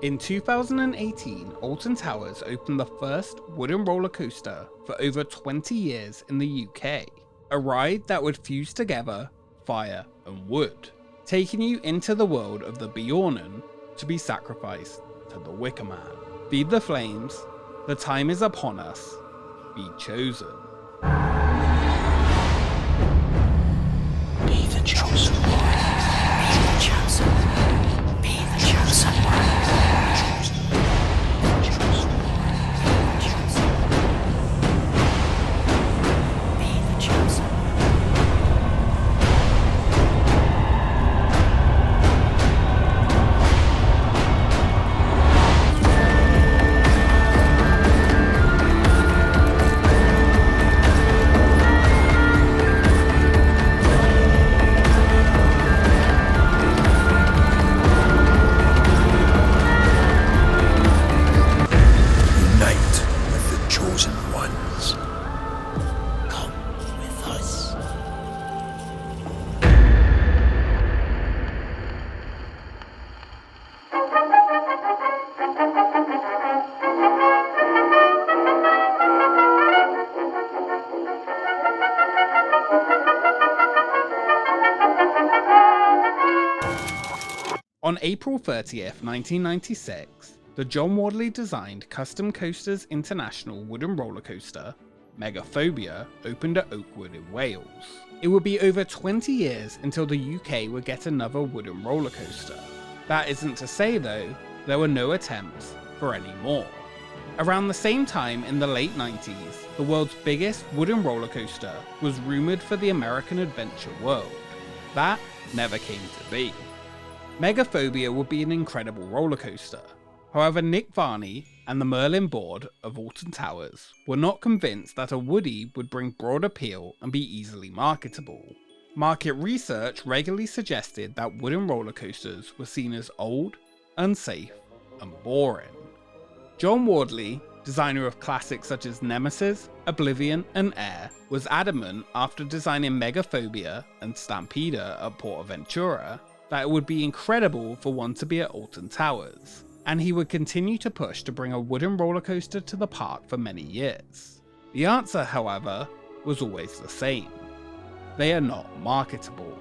In 2018, Alton Towers opened the first wooden roller coaster for over 20 years in the UK, a ride that would fuse together fire and wood, taking you into the world of the Bjornen to be sacrificed to the Wicker Man. Feed the flames, the time is upon us, be chosen. Be the chosen one. Be the chosen. Be the chosen one. Be the chosen. On April 30th, 1996, the John Wardley designed Custom Coasters International wooden roller coaster, Megaphobia, opened at Oakwood in Wales. It would be over 20 years until the UK would get another wooden roller coaster. That isn't to say though, there were no attempts for any more. Around the same time in the late 90s, the world's biggest wooden roller coaster was rumoured for the American adventure world. That never came to be. Megaphobia would be an incredible roller coaster. However, Nick Varney and the Merlin board of Alton Towers were not convinced that a Woody would bring broad appeal and be easily marketable. Market research regularly suggested that wooden roller coasters were seen as old, unsafe, and boring. John Wardley, designer of classics such as Nemesis, Oblivion, and Air, was adamant after designing Megaphobia and Stampeder at Portaventura that it would be incredible for one to be at Alton Towers, and he would continue to push to bring a wooden roller coaster to the park for many years. The answer, however, was always the same. They are not marketable.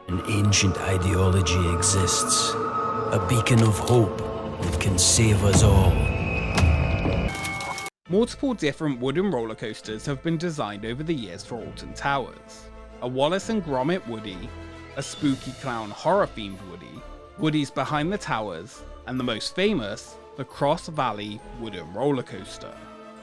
An ancient ideology exists, a beacon of hope that can save us all. Multiple different wooden roller coasters have been designed over the years for Alton Towers. A Wallace and Gromit Woody, a spooky clown horror-themed Woody, Woody's Behind the Towers, and the most famous, the Cross Valley wooden roller coaster.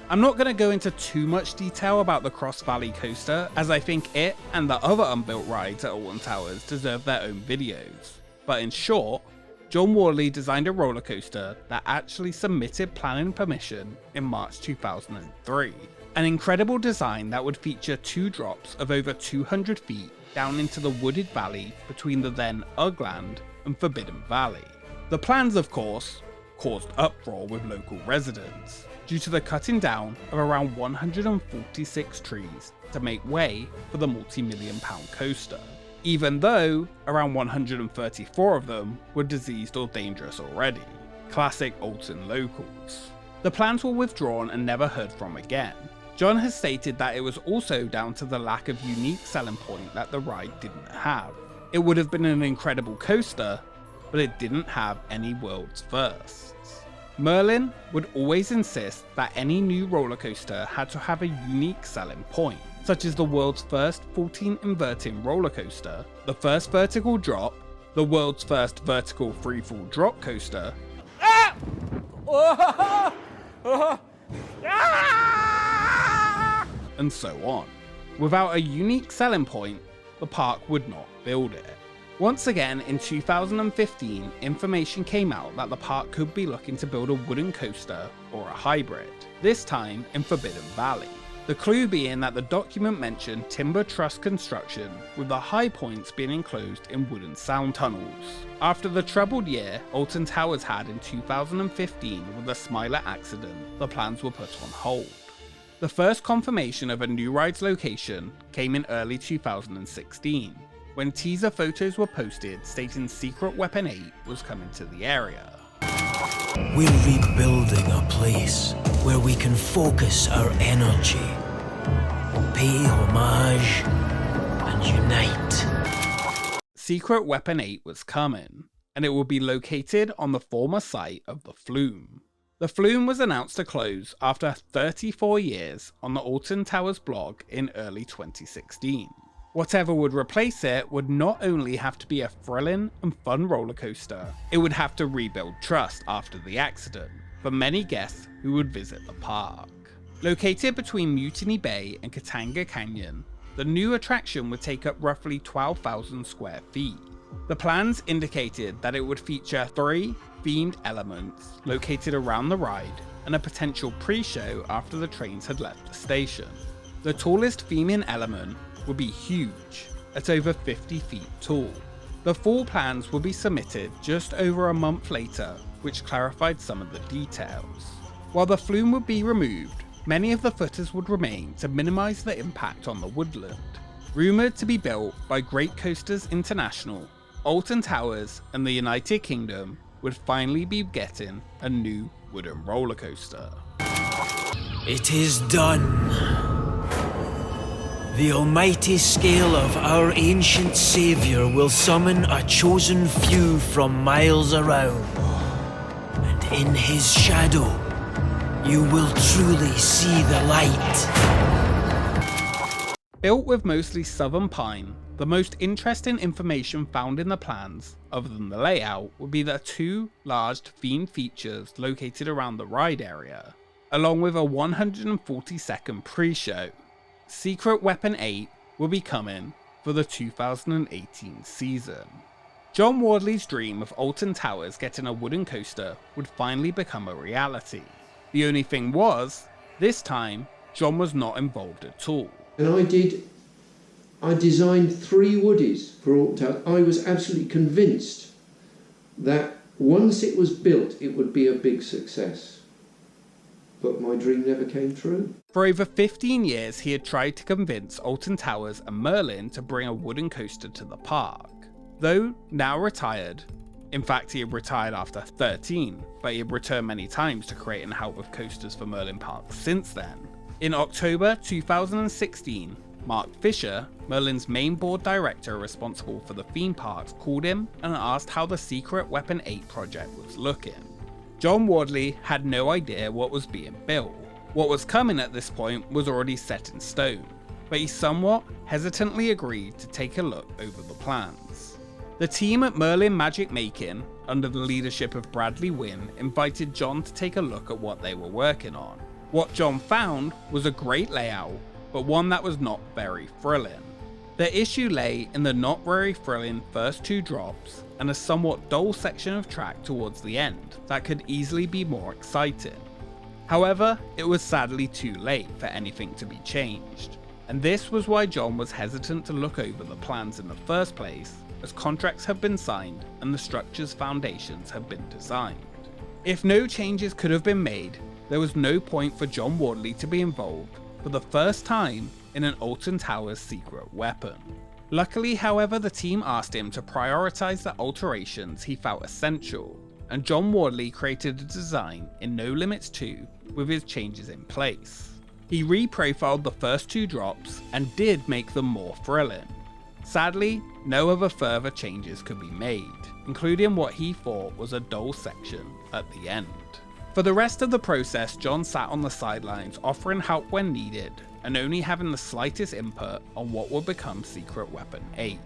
I'm not going to go into too much detail about the Cross Valley coaster, as I think it and the other unbuilt rides at Alton Towers deserve their own videos. But in short, John Wardley designed a roller coaster that actually submitted planning permission in March 2003. An incredible design that would feature two drops of over 200 feet down into the wooded valley between the then Ugland and Forbidden Valley. The plans, of course, caused uproar with local residents, due to the cutting down of around 146 trees to make way for the multi-million-pound coaster, even though around 134 of them were diseased or dangerous already. Classic Alton locals. The plans were withdrawn and never heard from again. John has stated that it was also down to the lack of unique selling point that the ride didn't have. It would have been an incredible coaster, but it didn't have any world's firsts. Merlin would always insist that any new roller coaster had to have a unique selling point, such as the world's first 14 inverting roller coaster, the first vertical drop, the world's first vertical freefall drop coaster, and so on. Without a unique selling point, the park would not build it. Once again, in 2015, information came out that the park could be looking to build a wooden coaster or a hybrid, this time in Forbidden Valley. The clue being that the document mentioned timber truss construction, with the high points being enclosed in wooden sound tunnels. After the troubled year Alton Towers had in 2015 with the Smiler accident, the plans were put on hold. The first confirmation of a new ride's location came in early 2016, when teaser photos were posted stating Secret Weapon 8 was coming to the area. We're rebuilding a place where we can focus our energy, pay homage, and unite. Secret Weapon 8 was coming, and it would be located on the former site of the Flume. The Flume was announced to close after 34 years on the Alton Towers blog in early 2016. Whatever would replace it would not only have to be a thrilling and fun roller coaster, it would have to rebuild trust after the accident for many guests who would visit the park. Located between Mutiny Bay and Katanga Canyon, the new attraction would take up roughly 12,000 square feet. The plans indicated that it would feature 3 themed elements located around the ride and a potential pre-show after the trains had left the station. The tallest theming element would be huge, at over 50 feet tall. The full plans would be submitted just over a month later, which clarified some of the details. While the flume would be removed, many of the footers would remain to minimise the impact on the woodland. Rumoured to be built by Great Coasters International, Alton Towers and the United Kingdom would finally be getting a new wooden roller coaster. It is done. The almighty scale of our ancient saviour will summon a chosen few from miles around, and in his shadow you will truly see the light. Built with mostly southern pine, the most interesting information found in the plans, other than the layout, would be the 2 large themed features located around the ride area, along with a 140-second pre-show. Secret Weapon 8 will be coming for the 2018 season. John Wardley's dream of Alton Towers getting a wooden coaster would finally become a reality. The only thing was, this time, John was not involved at all. And I designed 3 woodies for Alton Towers. I was absolutely convinced that once it was built, it would be a big success. But my dream never came true. For over 15 years, he had tried to convince Alton Towers and Merlin to bring a wooden coaster to the park. Though now retired, in fact he had retired after 13, but he had returned many times to create and help with coasters for Merlin Park since then. In October 2016, Mark Fisher, Merlin's main board director responsible for the theme parks, called him and asked how the Secret Weapon 8 project was looking. John Wardley had no idea what was being built. What was coming at this point was already set in stone, but he somewhat hesitantly agreed to take a look over the plans. The team at Merlin Magic Making, under the leadership of Bradley Wynn, invited John to take a look at what they were working on. What John found was a great layout, but one that was not very thrilling. The issue lay in the not very thrilling first 2 drops and a somewhat dull section of track towards the end that could easily be more exciting. However, it was sadly too late for anything to be changed, and this was why John was hesitant to look over the plans in the first place, as contracts had been signed and the structure's foundations had been designed. If no changes could have been made, there was no point for John Wardley to be involved for the first time in an Alton Towers secret weapon. Luckily, however, the team asked him to prioritise the alterations he felt essential, and John Wardley created a design in No Limits 2 with his changes in place. He reprofiled the first 2 drops and did make them more thrilling. Sadly, no other further changes could be made, including what he thought was a dull section at the end. For the rest of the process, John sat on the sidelines offering help when needed and only having the slightest input on what would become Secret Weapon 8.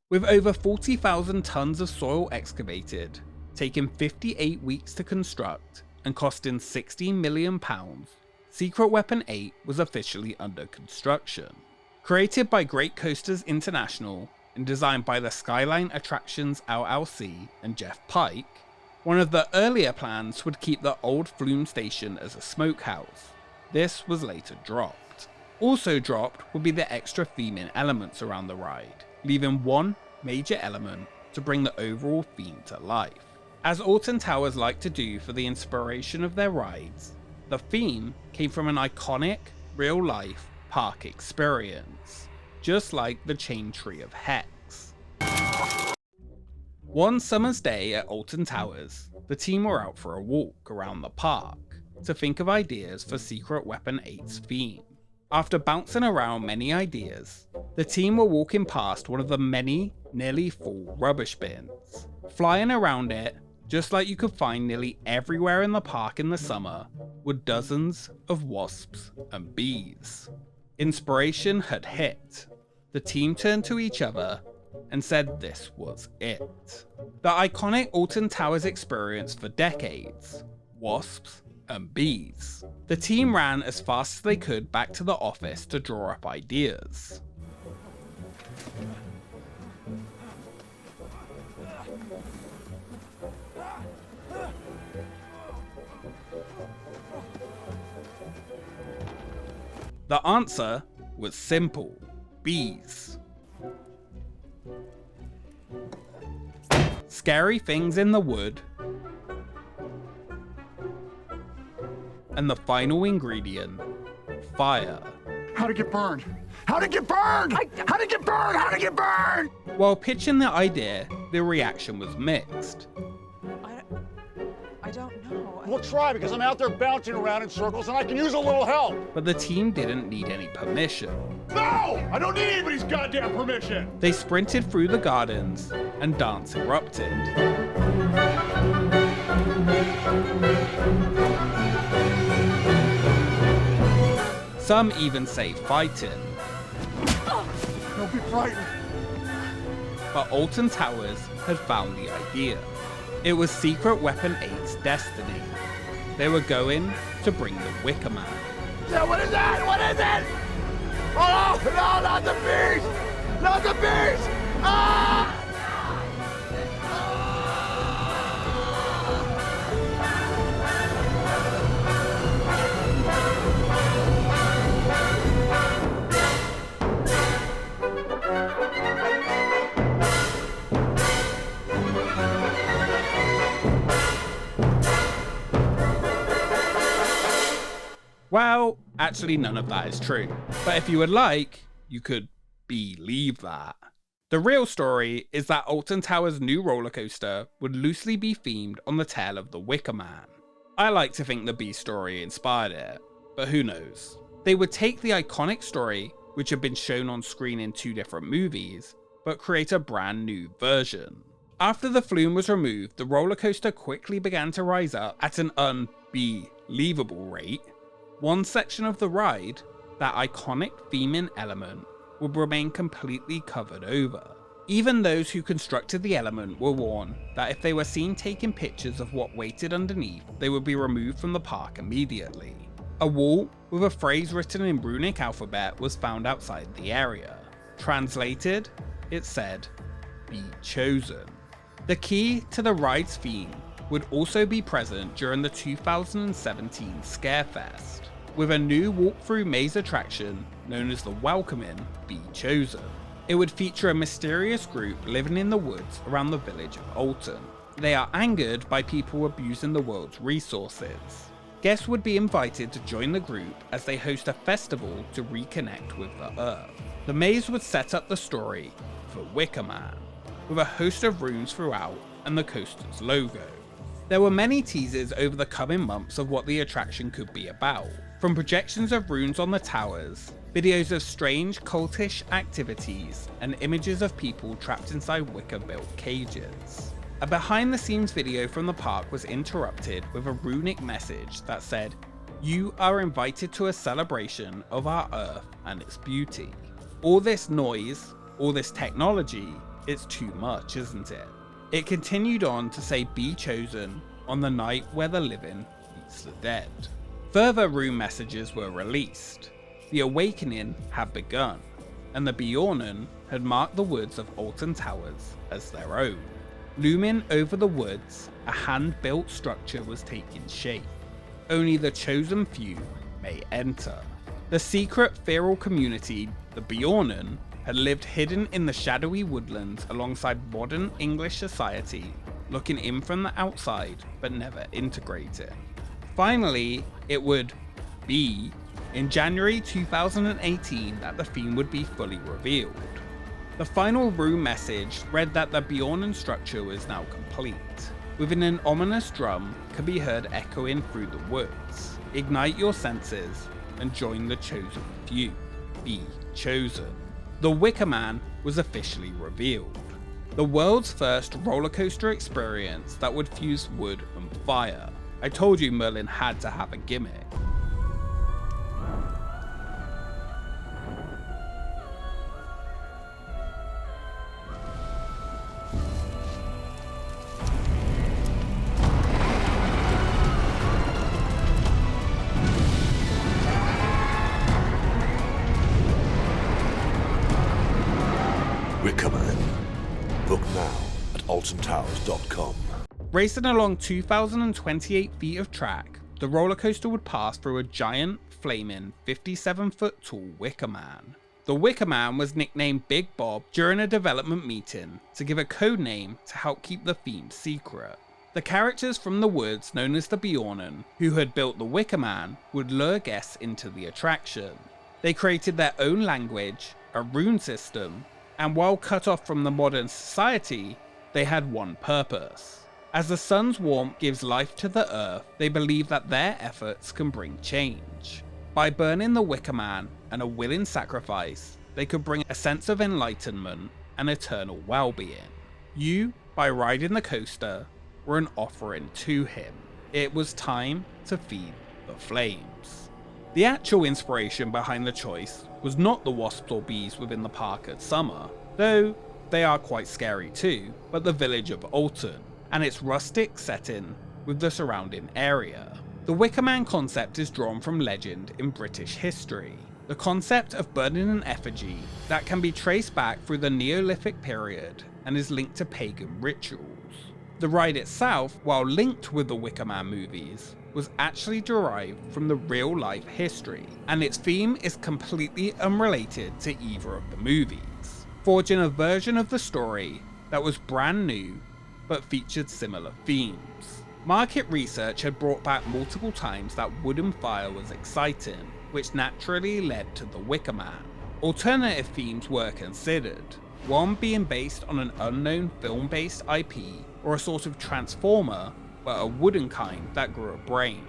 With over 40,000 tons of soil excavated, taking 58 weeks to construct, and costing £16 million, Secret Weapon 8 was officially under construction. Created by Great Coasters International and designed by the Skyline Attractions LLC and Jeff Pike, one of the earlier plans would keep the old Flume station as a smokehouse. This was later dropped. Also dropped would be the extra theming elements around the ride, leaving one major element to bring the overall theme to life. As Alton Towers like to do for the inspiration of their rides, the theme came from an iconic, real-life park experience. just like the Chain Tree of Hex. One summer's day at Alton Towers, the team were out for a walk around the park to think of ideas for Secret Weapon 8's theme. After bouncing around many ideas, the team were walking past one of the many nearly full rubbish bins. Flying around it, just like you could find nearly everywhere in the park in the summer, were dozens of wasps and bees. Inspiration had hit. The team turned to each other and said this was it. The iconic Alton Towers experience for decades. Wasps and bees. The team ran as fast as they could back to the office to draw up ideas. The answer was simple: bees. Scary things in the wood, and the final ingredient, fire. How'd it get burned? How'd it get burned? How'd it get burned? How'd it get burned? While pitching the idea, the reaction was mixed. I don't know. We'll try because I'm out there bouncing around in circles and I can use a little help. But the team didn't need any permission. No! I don't need anybody's goddamn permission! They sprinted through the gardens and dance erupted. Some even say fighting. Don't be frightened. But Alton Towers had found the idea. It was Secret Weapon 8's destiny. They were going to bring the Wicker Man. Yeah, what is that? What is it? Oh, no, not the bees! Not the bees! Ah! Well, actually none of that is true. But if you would like, you could believe that. The real story is that Alton Towers' new roller coaster would loosely be themed on the tale of the Wicker Man. I like to think the bee story inspired it, but who knows. They would take the iconic story, which had been shown on screen in 2 different movies, but create a brand new version. After the flume was removed, the roller coaster quickly began to rise up at an unbelievable rate. One section of the ride, that iconic theming element, would remain completely covered over. Even those who constructed the element were warned that if they were seen taking pictures of what waited underneath, they would be removed from the park immediately. A wall with a phrase written in runic alphabet was found outside the area. Translated, it said, "Be chosen." The key to the ride's theme would also be present during the 2017 Scarefest, with a new walkthrough maze attraction known as the Welcoming Be Chosen. It would feature a mysterious group living in the woods around the village of Alton. They are angered by people abusing the world's resources. Guests would be invited to join the group as they host a festival to reconnect with the Earth. The maze would set up the story for Wicker Man, with a host of rooms throughout and the coaster's logo. There were many teasers over the coming months of what the attraction could be about, from projections of runes on the towers, videos of strange cultish activities, and images of people trapped inside wicker-built cages. A behind-the-scenes video from the park was interrupted with a runic message that said, "You are invited to a celebration of our Earth and its beauty." All this noise, all this technology, it's too much, isn't it? It continued on to say "Be chosen" on the night where the living meets the dead. Further rune messages were released. The awakening had begun, and the Bjornen had marked the woods of Alton Towers as their own. Looming over the woods, a hand-built structure was taking shape. Only the chosen few may enter. The secret feral community, the Bjornen, had lived hidden in the shadowy woodlands alongside modern English society, looking in from the outside but never integrating. Finally, it would be in January 2018 that the theme would be fully revealed. The final room message read that the Bjornen structure was now complete, within an ominous drum could be heard echoing through the woods. Ignite your senses and join the chosen few. Be chosen. The Wicker Man was officially revealed. The world's first roller coaster experience that would fuse wood and fire. I told you Merlin had to have a gimmick. Wicker Man. Book now at altontowers.com. Racing along 2,028 feet of track, the roller coaster would pass through a giant, flaming, 57-foot tall Wicker Man. The Wicker Man was nicknamed Big Bob during a development meeting to give a code name to help keep the theme secret. The characters from the woods known as the Bjornen, who had built the Wicker Man, would lure guests into the attraction. They created their own language, a rune system, and while cut off from the modern society, they had one purpose. As the sun's warmth gives life to the earth, they believe that their efforts can bring change. By burning the Wicker Man and a willing sacrifice, they could bring a sense of enlightenment and eternal well-being. You, by riding the coaster, were an offering to him. It was time to feed the flames. The actual inspiration behind the choice was not the wasps or bees within the park at summer, though they are quite scary too, but the village of Alton and its rustic setting with the surrounding area. The Wicker Man concept is drawn from legend in British history, the concept of burning an effigy that can be traced back through the Neolithic period and is linked to pagan rituals. The ride itself, while linked with the Wicker Man movies, was actually derived from the real life history, and its theme is completely unrelated to either of the movies, forging a version of the story that was brand new but featured similar themes. Market research had brought back multiple times that wood and fire was exciting, which naturally led to the Wicker Man. Alternative themes were considered, one being based on an unknown film-based IP or a sort of transformer, but a wooden kind that grew a brain.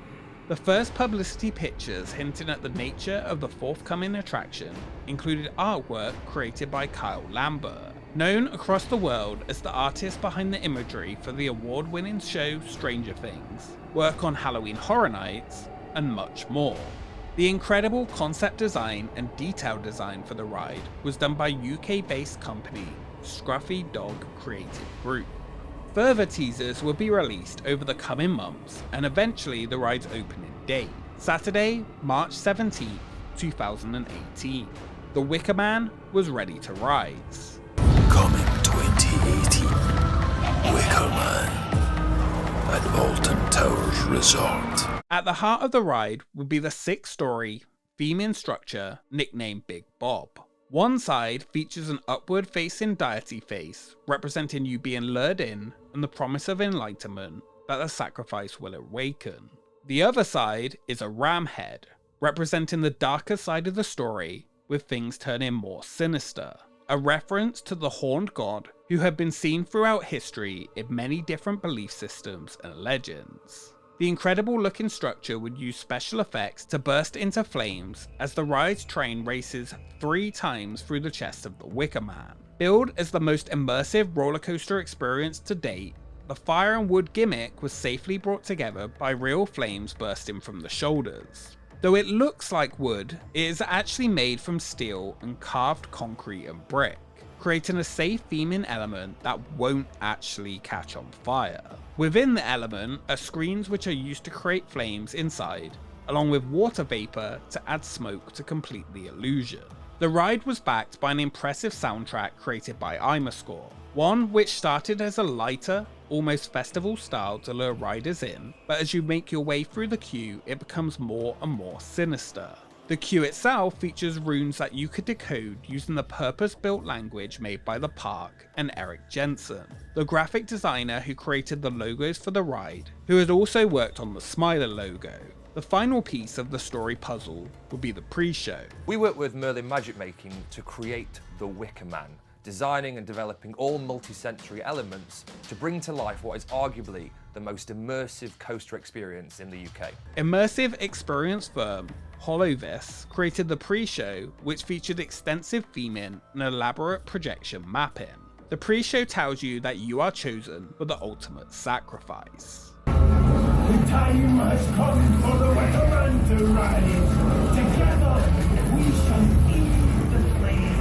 The first publicity pictures hinting at the nature of the forthcoming attraction included artwork created by Kyle Lambert, known across the world as the artist behind the imagery for the award-winning show Stranger Things, work on Halloween Horror Nights, and much more. The incredible concept design and detail design for the ride was done by UK-based company Scruffy Dog Creative Group. Further teasers will be released over the coming months and eventually the ride's opening date, Saturday, March 17, 2018. The Wicker Man was ready to rise. Coming 2018. Wicker Man at Alton Towers Resort. At the heart of the ride would be the 6-story theming structure nicknamed Big Bob. One side features an upward-facing deity face representing you being lured in and the promise of enlightenment that the sacrifice will awaken. The other side is a ram head, representing the darker side of the story with things turning more sinister, a reference to the horned god who had been seen throughout history in many different belief systems and legends. The incredible looking structure would use special effects to burst into flames as the ride's train races 3 times through the chest of the Wicker Man. Billed as the most immersive roller coaster experience to date, the fire and wood gimmick was safely brought together by real flames bursting from the shoulders. Though it looks like wood, it is actually made from steel and carved concrete and brick, creating a safe theming element that won't actually catch on fire. Within the element are screens which are used to create flames inside, along with water vapor to add smoke to complete the illusion. The ride was backed by an impressive soundtrack created by Imascore, one which started as a lighter, almost festival style to lure riders in, but as you make your way through the queue it becomes more and more sinister. The queue itself features runes that you could decode using the purpose-built language made by the park and Eric Jensen, the graphic designer who created the logos for the ride, who had also worked on the Smiler logo. The final piece of the story puzzle would be the pre-show. We worked with Merlin Magic Making to create the Wicker Man, designing and developing all multi-sensory elements to bring to life what is arguably the most immersive coaster experience in the UK. Immersive experience firm Holovis created the pre-show, which featured extensive theming and elaborate projection mapping. The pre-show tells you that you are chosen for the ultimate sacrifice. The time has come for the Wicker Man to rise. Together we shall feed the flame.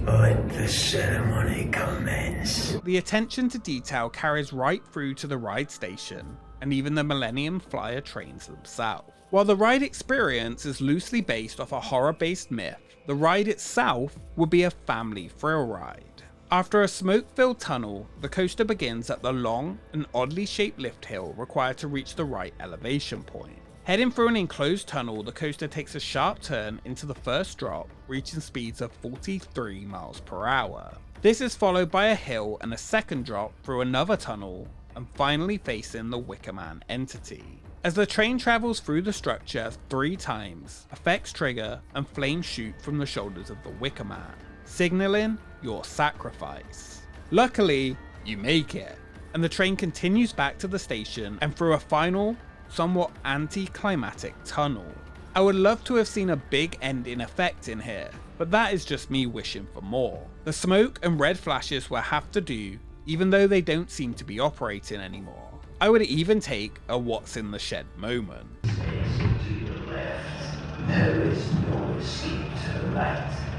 Let the ceremony commence. The attention to detail carries right through to the ride station and even the Millennium Flyer trains themselves. While the ride experience is loosely based off a horror-based myth, the ride itself will be a family thrill ride. After a smoke-filled tunnel, the coaster begins at the long and oddly shaped lift hill required to reach the right elevation point. Heading through an enclosed tunnel, the coaster takes a sharp turn into the first drop, reaching speeds of 43 miles per hour. This is followed by a hill and a second drop through another tunnel, and finally facing the Wicker Man entity. As the train travels through the structure 3 times, effects trigger and flames shoot from the shoulders of the Wicker Man, signaling your sacrifice. Luckily, you make it, and the train continues back to the station and through a final, somewhat anticlimactic tunnel. I would love to have seen a big ending effect in here, but that is just me wishing for more. The smoke and red flashes will have to do, even though they don't seem to be operating anymore. I would even take a what's in the shed moment.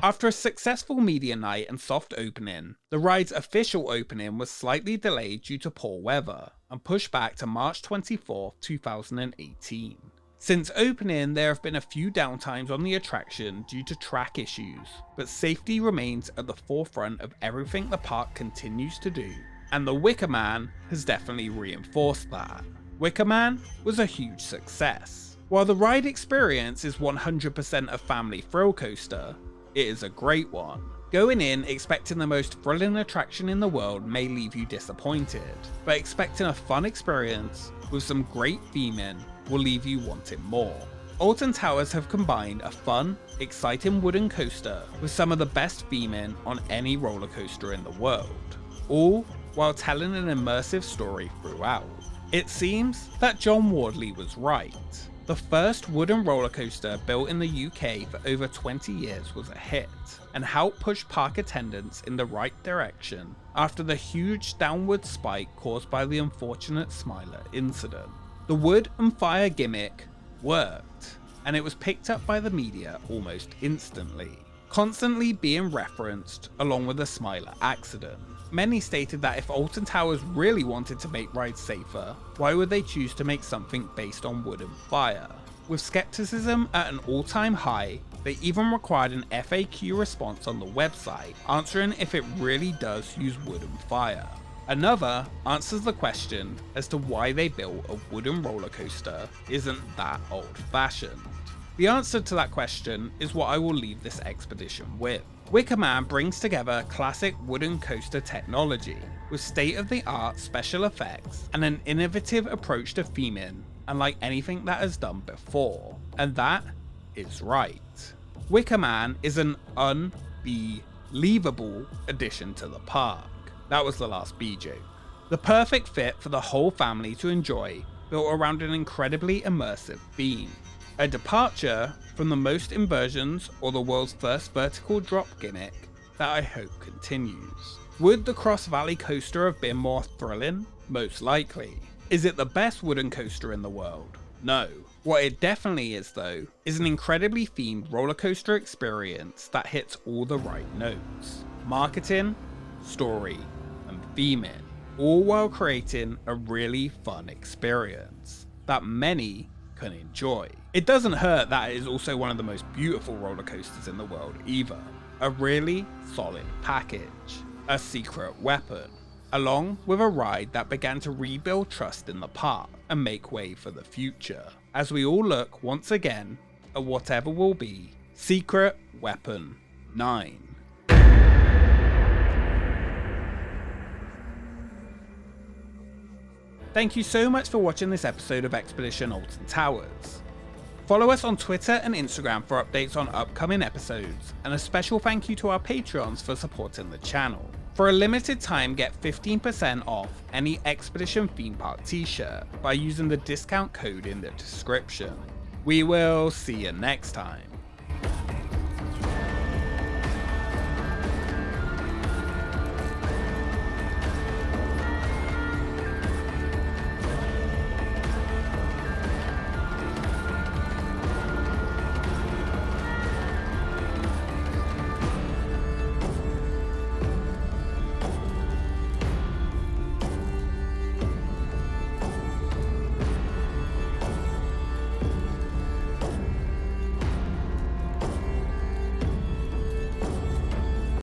After a successful media night and soft opening, the ride's official opening was slightly delayed due to poor weather and pushed back to March 24, 2018. Since opening, there have been a few downtimes on the attraction due to track issues, but safety remains at the forefront of everything the park continues to do, and the Wicker Man has definitely reinforced that. Wicker Man was a huge success. While the ride experience is 100% a family thrill coaster, it is a great one. Going in expecting the most thrilling attraction in the world may leave you disappointed, but expecting a fun experience with some great theming will leave you wanting more. Alton Towers have combined a fun, exciting wooden coaster with some of the best theming on any roller coaster in the world, all while telling an immersive story throughout. It seems that John Wardley was right. The first wooden roller coaster built in the UK for over 20 years was a hit, and helped push park attendance in the right direction after the huge downward spike caused by the unfortunate Smiler incident. The wood and fire gimmick worked, and it was picked up by the media almost instantly, constantly being referenced along with the Smiler accident. Many stated that if Alton Towers really wanted to make rides safer, why would they choose to make something based on wood and fire? With skepticism at an all-time high, they even required an FAQ response on the website, answering if it really does use wood and fire. Another answers the question as to why they built a wooden roller coaster isn't that old-fashioned. The answer to that question is what I will leave this expedition with. Wicker Man brings together classic wooden coaster technology with state-of-the-art special effects and an innovative approach to theming unlike anything that has done before, and that is right. Wicker Man is an unbelievable addition to the park. That was the last B joke. The perfect fit for the whole family to enjoy, built around an incredibly immersive theme. A departure from the most inversions or the world's first vertical drop gimmick that I hope continues. Would the Cross Valley coaster have been more thrilling? Most likely. Is it the best wooden coaster in the world? No. What it definitely is though, is an incredibly themed roller coaster experience that hits all the right notes. Marketing, story, and theming, all while creating a really fun experience that many can enjoy. It doesn't hurt that it is also one of the most beautiful roller coasters in the world either. A really solid package, a secret weapon, along with a ride that began to rebuild trust in the park and make way for the future, as we all look once again at whatever will be Secret Weapon 9. Thank you so much for watching this episode of Expedition Alton Towers. Follow us on Twitter and Instagram for updates on upcoming episodes, and a special thank you to our Patreons for supporting the channel. For a limited time, get 15% off any Expedition theme park t-shirt by using the discount code in the description. We will see you next time.